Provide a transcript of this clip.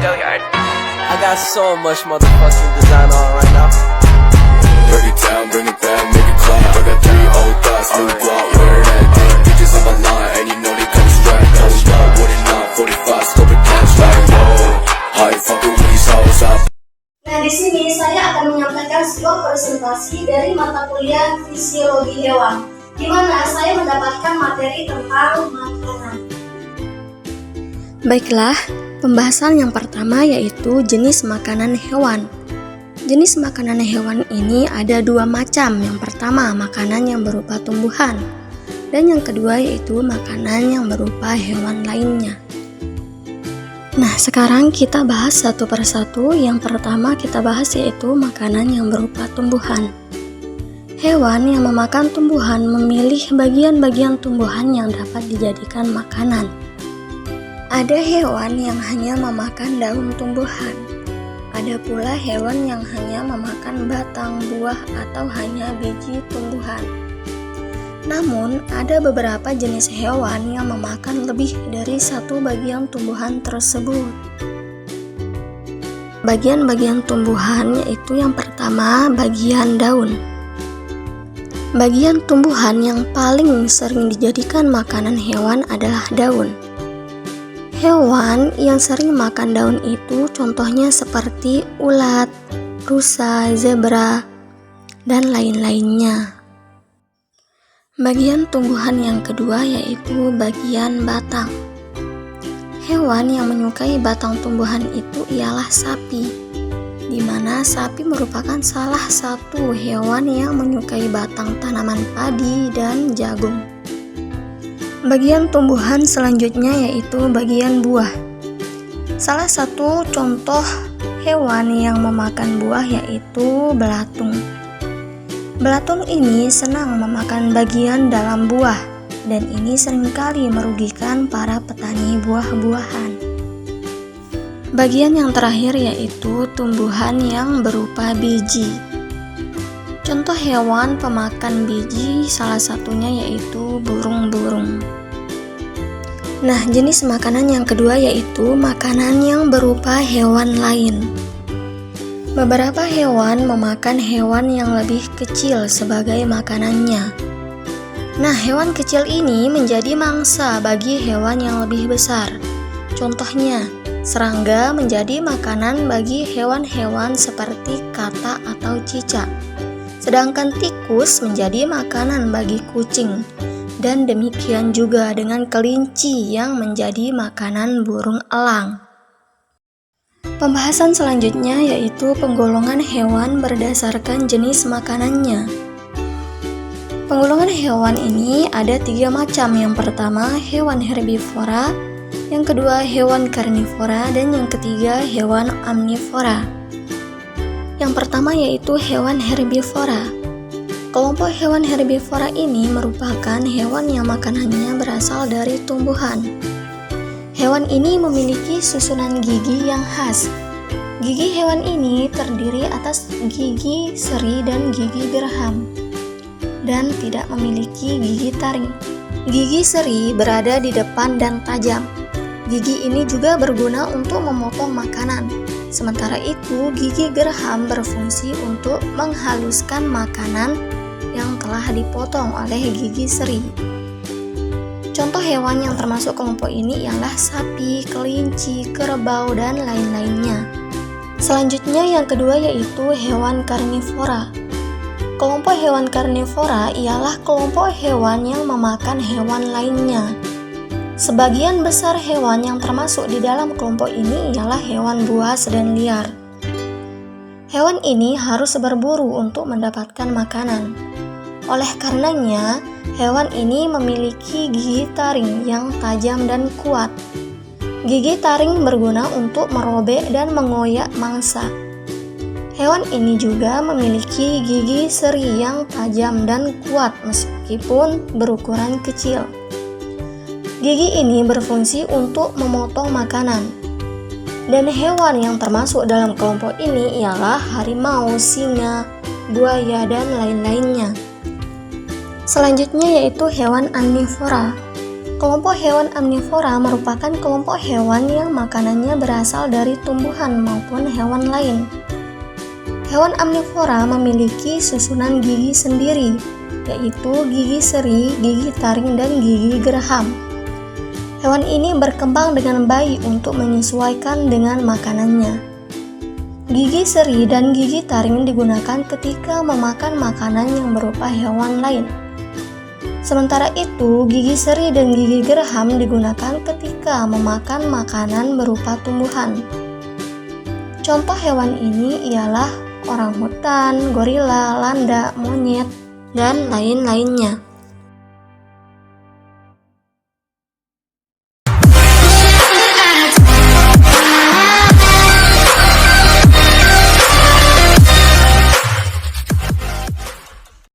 I got so much motherfucking design on right now. Break it down, bring it back, make it clap. I got 3 old thoughts, new guap, wear that thing. Bitches on my line, and you know they come strapped. Hold up, what it not, 45, scope it cash like whoa. How you fucking with these hoes up? Nah, di sini saya akan menyampaikan sebuah presentasi dari mata kuliah fisiologi hewan, di mana saya mendapatkan materi tentang makanan. Baiklah, pembahasan yang pertama yaitu jenis makanan hewan. Jenis makanan hewan ini ada 2 macam. Yang pertama, makanan yang berupa tumbuhan, dan yang kedua yaitu makanan yang berupa hewan lainnya. Nah, sekarang kita bahas satu persatu. Yang pertama kita bahas yaitu makanan yang berupa tumbuhan. Hewan yang memakan tumbuhan memilih bagian-bagian tumbuhan yang dapat dijadikan makanan. Ada hewan yang hanya memakan daun tumbuhan. Ada pula hewan yang hanya memakan batang, buah, atau hanya biji tumbuhan. Namun, ada beberapa jenis hewan yang memakan lebih dari satu bagian tumbuhan tersebut. Bagian-bagian tumbuhan yaitu yang pertama, bagian daun. Bagian tumbuhan yang paling sering dijadikan makanan hewan adalah daun. Hewan yang sering makan daun itu contohnya seperti ulat, rusa, zebra, dan lain-lainnya. Bagian tumbuhan yang kedua yaitu bagian batang. Hewan yang menyukai batang tumbuhan itu ialah sapi, di mana sapi merupakan salah satu hewan yang menyukai batang tanaman padi dan jagung. Bagian tumbuhan selanjutnya yaitu bagian buah. Salah satu contoh hewan yang memakan buah yaitu belatung. Belatung ini senang memakan bagian dalam buah, dan ini seringkali merugikan para petani buah-buahan. Bagian yang terakhir yaitu tumbuhan yang berupa biji. Contoh hewan pemakan biji salah satunya yaitu burung-burung. Nah, jenis makanan yang kedua yaitu makanan yang berupa hewan lain. Beberapa hewan memakan hewan yang lebih kecil sebagai makanannya. Nah, hewan kecil ini menjadi mangsa bagi hewan yang lebih besar. Contohnya, serangga menjadi makanan bagi hewan-hewan seperti kata atau cicak. Sedangkan tikus menjadi makanan bagi kucing. Dan demikian juga dengan kelinci yang menjadi makanan burung elang. Pembahasan selanjutnya yaitu penggolongan hewan berdasarkan jenis makanannya. Penggolongan hewan ini ada 3 macam. Yang pertama, hewan herbivora, yang kedua hewan karnivora, dan yang ketiga hewan omnivora. Yang pertama yaitu hewan herbivora. Kelompok hewan herbivora ini merupakan hewan yang makanannya berasal dari tumbuhan. Hewan ini memiliki susunan gigi yang khas. Gigi hewan ini terdiri atas gigi seri dan gigi geraham, dan tidak memiliki gigi taring. Gigi seri berada di depan dan tajam. Gigi ini juga berguna untuk memotong makanan. Sementara itu, gigi geraham berfungsi untuk menghaluskan makanan yang telah dipotong oleh gigi seri. Contoh hewan yang termasuk kelompok ini ialah sapi, kelinci, kerbau, dan lain-lainnya. Selanjutnya yang kedua yaitu hewan karnivora. Kelompok hewan karnivora ialah kelompok hewan yang memakan hewan lainnya. Sebagian besar hewan yang termasuk di dalam kelompok ini ialah hewan buas dan liar. Hewan ini harus berburu untuk mendapatkan makanan. Oleh karenanya, hewan ini memiliki gigi taring yang tajam dan kuat. Gigi taring berguna untuk merobek dan mengoyak mangsa. Hewan ini juga memiliki gigi seri yang tajam dan kuat meskipun berukuran kecil. Gigi ini berfungsi untuk memotong makanan. Dan hewan yang termasuk dalam kelompok ini ialah harimau, singa, buaya, dan lain-lainnya. Selanjutnya yaitu hewan omnivora. Kelompok hewan omnivora merupakan kelompok hewan yang makanannya berasal dari tumbuhan maupun hewan lain. Hewan omnivora memiliki susunan gigi sendiri, yaitu gigi seri, gigi taring, dan gigi geraham. Hewan ini berkembang dengan baik untuk menyesuaikan dengan makanannya. Gigi seri dan gigi taring digunakan ketika memakan makanan yang berupa hewan lain. Sementara itu, gigi seri dan gigi geraham digunakan ketika memakan makanan berupa tumbuhan. Contoh hewan ini ialah orangutan, gorila, landa, monyet, dan lain-lainnya.